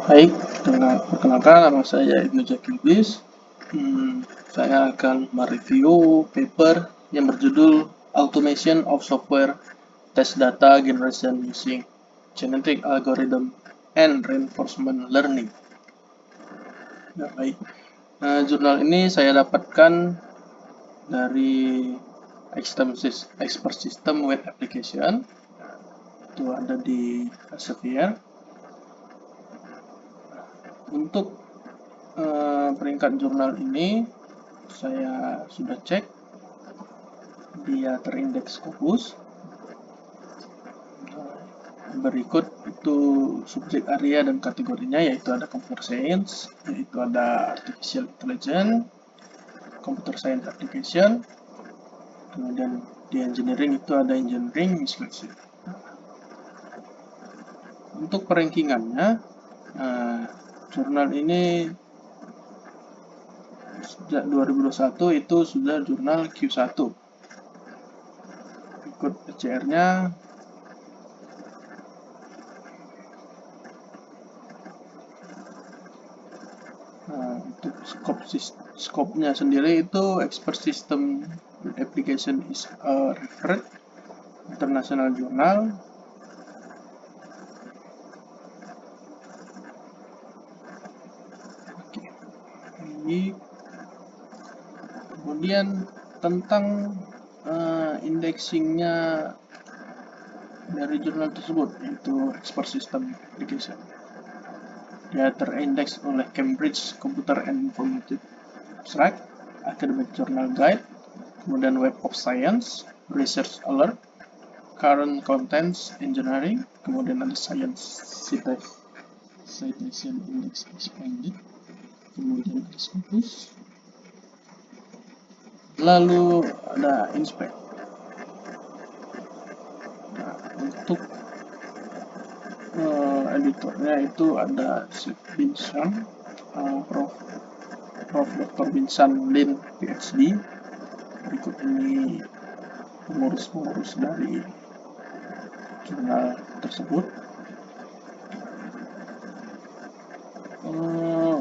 Baik, perkenalkan nama saya Ibnu Jakilbis. Saya akan mereview paper yang berjudul Automation of Software Test Data Generation Using Genetic Algorithm and Reinforcement Learning. Ya, baik. Jurnal ini saya dapatkan dari Expert System Web Application. Itu ada di Elsevier. Untuk peringkat jurnal ini saya sudah cek, dia terindeks Scopus. Berikut itu subjek area dan kategorinya, yaitu ada computer science, yaitu ada artificial intelligence, computer science application, kemudian di engineering itu ada engineering inspection. Untuk perankingannya, jurnal ini sejak 2021 itu sudah jurnal Q1. Ikut PCR-nya untuk skopnya sendiri itu Expert System Application is a referred international journal. Kemudian tentang indexingnya dari jurnal tersebut, yaitu Expert System Application. Dia terindeks oleh Cambridge Computer and Informatics Abstract, Academic Journal Guide, kemudian Web of Science, Research Alert, Current Contents Engineering, kemudian ada Science Citation Index Expanded, kemudian ada Scopus, lalu ada Inspect. Nah, untuk editornya itu ada Binsan, Prof. Dr. Binsan Lin PhD. Berikut ini pengurus-pengurus dari jurnal tersebut.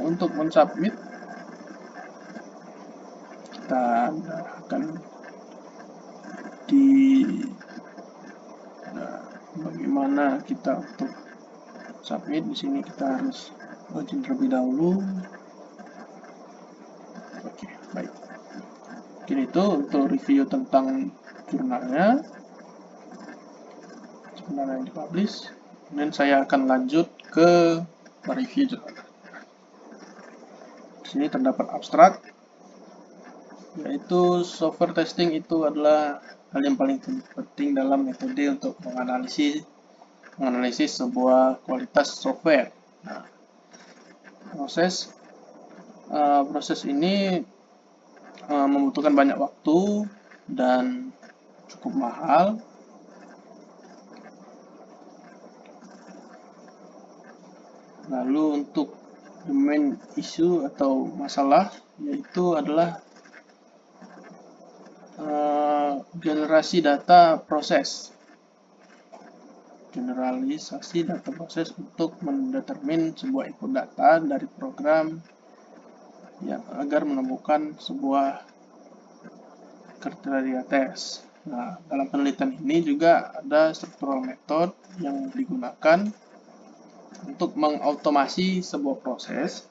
Untuk mensubmit, kita akan bagaimana kita untuk submit. Di sini kita harus login terlebih dahulu. Oke, baik. Mungkin itu untuk review tentang jurnalnya, jurnal yang dipublish. Kemudian saya akan lanjut ke mereview jurnal. Di sini terdapat abstrak, yaitu software testing itu adalah hal yang paling penting dalam metode untuk menganalisis sebuah kualitas software. Nah, proses ini membutuhkan banyak waktu dan cukup mahal. Lalu untuk main issue atau masalah, yaitu adalah generasi data proses. Generalisasi data proses untuk mendetermin sebuah input data dari program yang agar menemukan sebuah kriteria tes. Nah, dalam penelitian ini juga ada structural method yang digunakan untuk mengautomasi sebuah proses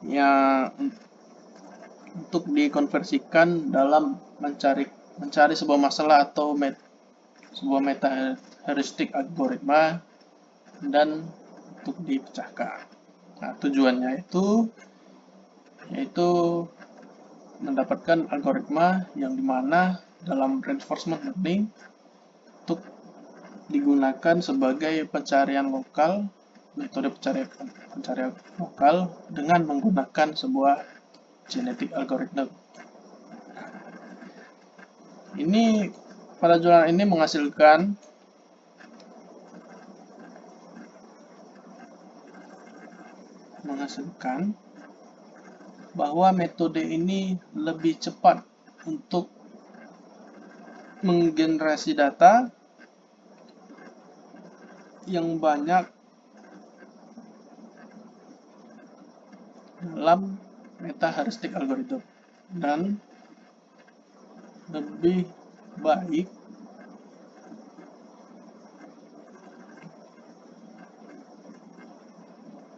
yang untuk dikonversikan dalam mencari sebuah masalah atau sebuah meta heuristik algoritma dan untuk dipecahkan. Nah, tujuannya yaitu mendapatkan algoritma yang dimana dalam reinforcement learning untuk digunakan sebagai pencarian lokal, metode pencarian lokal dengan menggunakan sebuah genetic algorithm. Ini pada jurnal ini menghasilkan bahwa metode ini lebih cepat untuk menggenerasi data yang banyak dalam meta-heuristic algorithm, dan lebih baik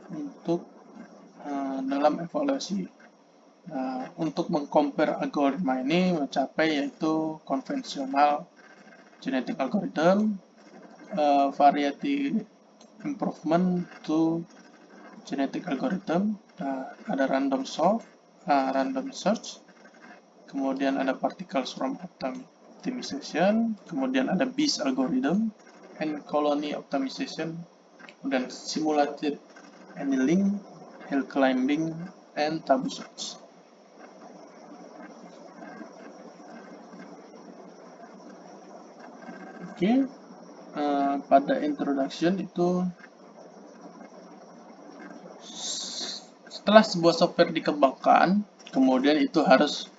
untuk dalam evaluasi. Nah, untuk mengcompare algoritma ini mencapai yaitu konvensional genetic algorithm, variety improvement to genetic algorithm. Nah, ada random search, kemudian ada particle swarm optimization, kemudian ada Bayes algorithm, and colony optimization, kemudian simulated annealing, hill climbing, and tabu search. Oke, pada introduction itu, setelah sebuah software dikembangkan, kemudian itu harus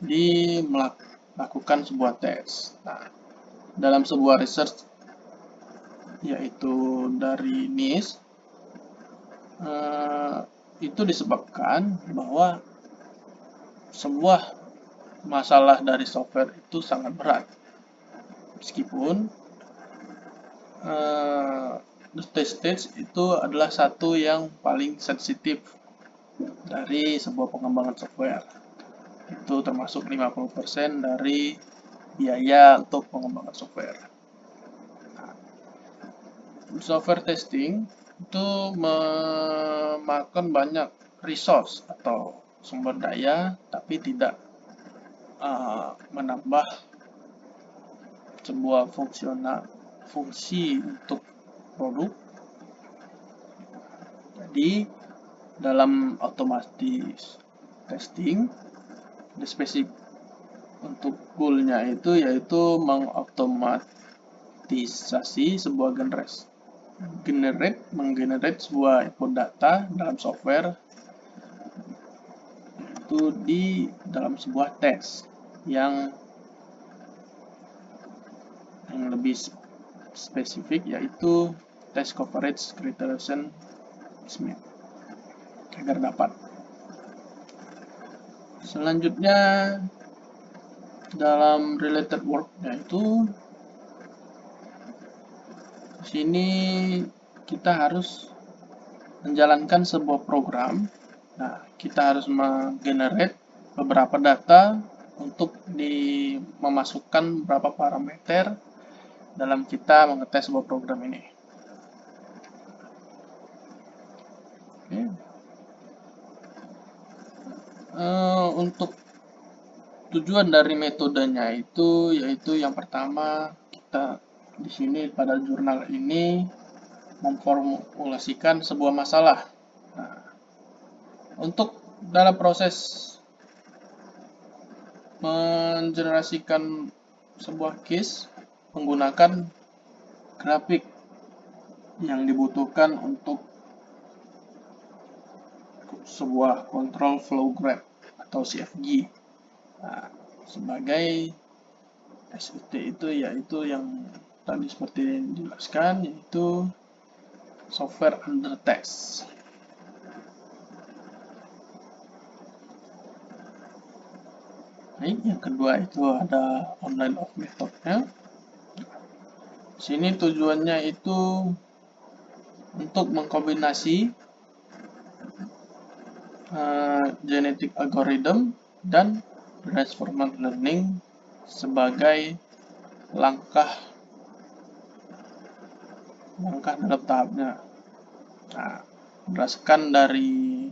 melakukan sebuah tes. Nah, dalam sebuah research, yaitu dari NIST, itu disebabkan bahwa sebuah masalah dari software itu sangat berat. Meskipun the test stage itu adalah satu yang paling sensitif dari sebuah pengembangan software. Itu termasuk 50% dari biaya untuk pengembangan software. Software testing itu memakan banyak resource atau sumber daya, tapi tidak menambah sebuah fungsi untuk produk. Jadi dalam otomatis testing, the spesifik untuk goalnya itu yaitu mengoptimisasi sebuah menggenerate sebuah input data dalam software itu di dalam sebuah tes yang lebih spesifik, yaitu test coverage criterion agar dapat. Selanjutnya dalam related work, yaitu sini kita harus menjalankan sebuah program. Nah, kita harus menggenerate beberapa data untuk memasukkan beberapa parameter dalam kita mengetes sebuah program ini. Oke. Untuk tujuan dari metodenya itu yaitu yang pertama, kita di sini pada jurnal ini memformulasikan sebuah masalah. Nah, untuk dalam proses mengenerasikan sebuah case menggunakan grafik yang dibutuhkan untuk sebuah control flow graph atau CFG. Nah, sebagai SUT itu yaitu yang tadi seperti dijelaskan, yaitu software under test. Baik, yang kedua itu ada online of methodnya. Sini tujuannya itu untuk mengkombinasi genetic algorithm dan reinforcement learning sebagai langkah dalam tahapnya. Nah, berdasarkan dari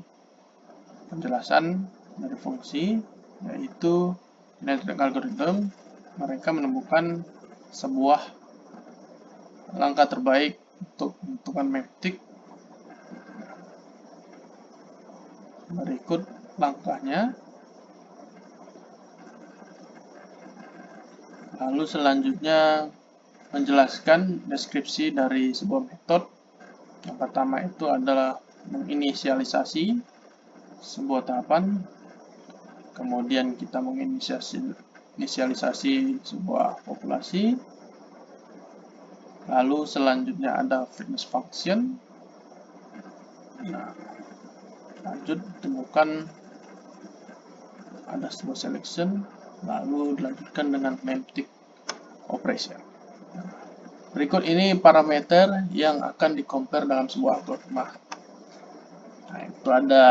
penjelasan dari fungsi, yaitu genetic algorithm, mereka menemukan sebuah langkah terbaik untuk menentukan maptik. Berikut langkahnya. Lalu selanjutnya menjelaskan deskripsi dari sebuah metode. Yang pertama itu adalah menginisialisasi sebuah tahapan, kemudian kita menginisialisasi sebuah populasi, lalu selanjutnya ada fitness function. Nah, lanjut ditemukan ada sebuah selection, lalu dilanjutkan dengan memtic operation. Berikut ini parameter yang akan di-compare dalam sebuah algoritma. Nah, itu ada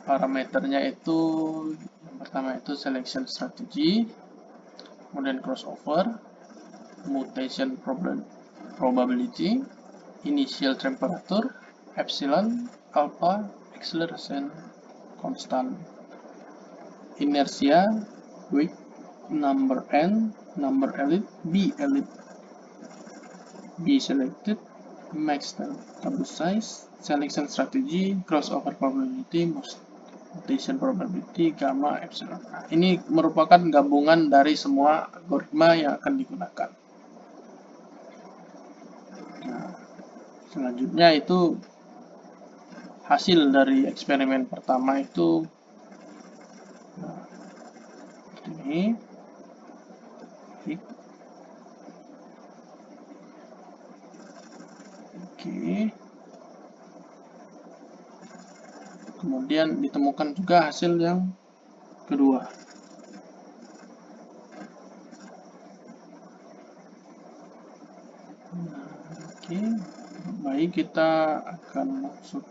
parameternya itu, yang pertama itu selection strategy, kemudian crossover, mutation probability, initial temperature, epsilon, alpha, acceleration constant, inertia, weight, number n, number elite, B selected, max table size, selection strategy, crossover probability, mutation probability, gamma, epsilon. Nah, ini merupakan gabungan dari semua algoritma yang akan digunakan. Nah, selanjutnya itu hasil dari eksperimen pertama itu ini. Oke. Kemudian ditemukan juga hasil yang kedua. Oke, baik, kita akan masuk.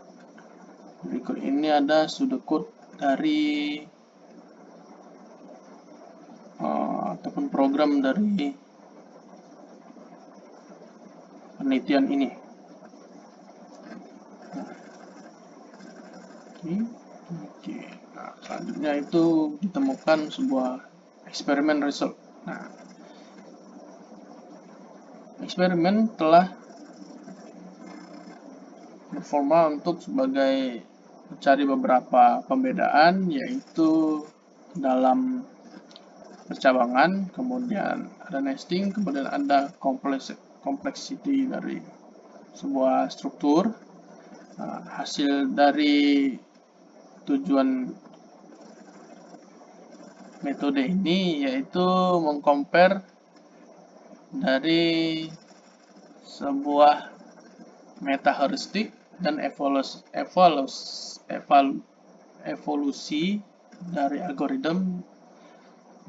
Berikut ini ada pseudocode dari ataupun program dari penelitian ini. Oke. Nah, selanjutnya itu ditemukan sebuah eksperimen result. Nah, eksperimen telah berforma untuk sebagai mencari beberapa pembedaan, yaitu dalam percabangan, kemudian ada nesting, kemudian ada complexity dari sebuah struktur. Nah, hasil dari tujuan metode ini yaitu mengcompare dari sebuah meta heuristik dan evolusi dari algoritma.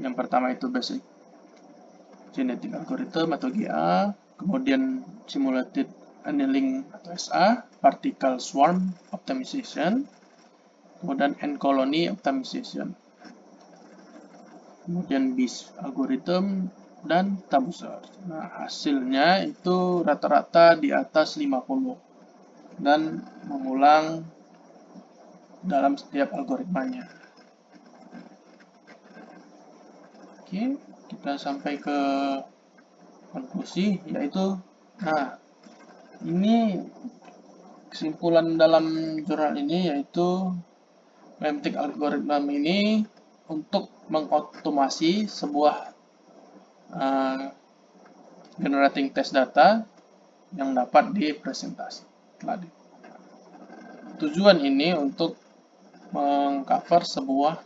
Yang pertama itu basic genetic algorithm atau GA, kemudian simulated annealing atau SA, particle swarm optimization, kemudian end colony optimization, kemudian BIS algorithm, dan tabu search. Nah, hasilnya itu rata-rata di atas 50 dan mengulang dalam setiap algoritmanya. Oke, kita sampai ke konklusi, yaitu ini kesimpulan dalam jurnal ini, yaitu memtic algorithm ini untuk mengotomasi sebuah generating test data yang dapat dipresentasi. Tujuan ini untuk mengcover semua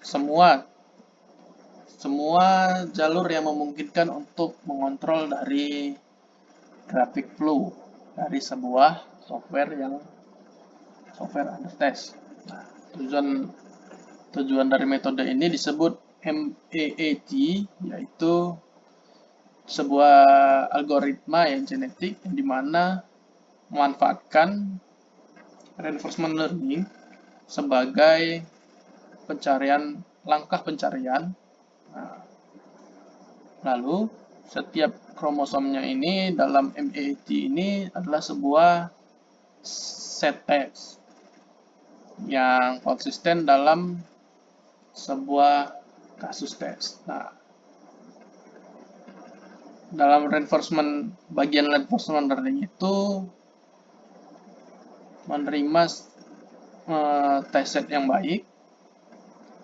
jalur yang memungkinkan untuk mengontrol dari graphic flow dari sebuah software under test. Nah, tujuan dari metode ini disebut MAAT, yaitu sebuah algoritma yang genetik yang dimana memanfaatkan reinforcement learning sebagai langkah pencarian. Nah, lalu setiap kromosomnya ini dalam MAAT ini adalah sebuah set test yang konsisten dalam sebuah kasus tes. Nah, dalam bagian reinforcement learning itu menerima test set yang baik.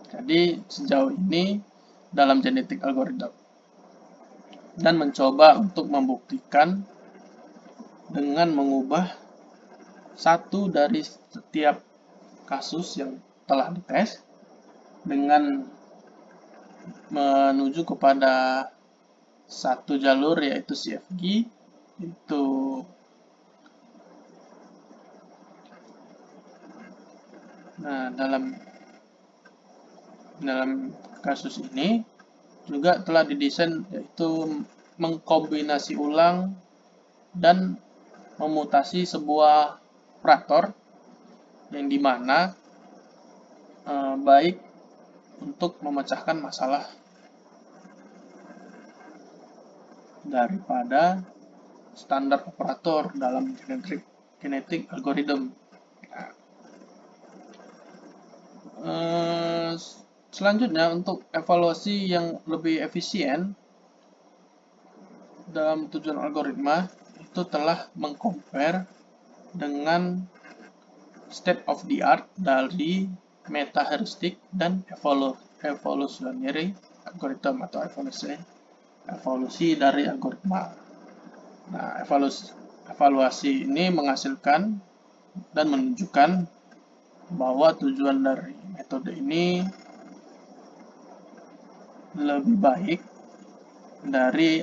Jadi sejauh ini dalam genetic algorithm dan mencoba untuk membuktikan dengan mengubah satu dari setiap kasus yang telah dites dengan menuju kepada satu jalur, yaitu CFG, itu Nah, dalam kasus ini juga telah didesain yaitu mengkombinasi ulang dan memutasi sebuah operator yang dimana baik untuk memecahkan masalah daripada standar operator dalam genetic algorithm. Selanjutnya, untuk evaluasi yang lebih efisien dalam tujuan algoritma itu telah mengcompare dengan state of the art dari meta heuristic dan evolutionary algorithm atau evolusi dari algoritma. Nah, evaluasi ini menghasilkan dan menunjukkan bahwa tujuan dari metode ini lebih baik dari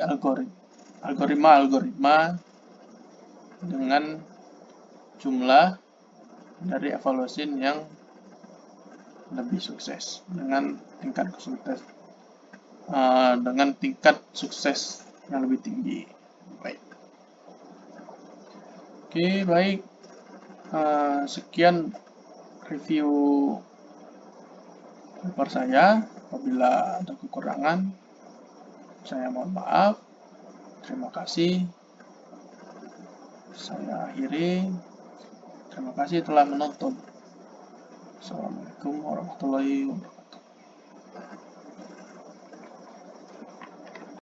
algoritma dengan jumlah dari evaluasi yang lebih sukses dengan tingkat sukses yang lebih tinggi. Baik. Oke, baik. Sekian review paper saya. Apabila ada kekurangan, saya mohon maaf. Terima kasih. Saya akhiri. Terima kasih telah menonton. Assalamualaikum warahmatullahi wabarakatuh.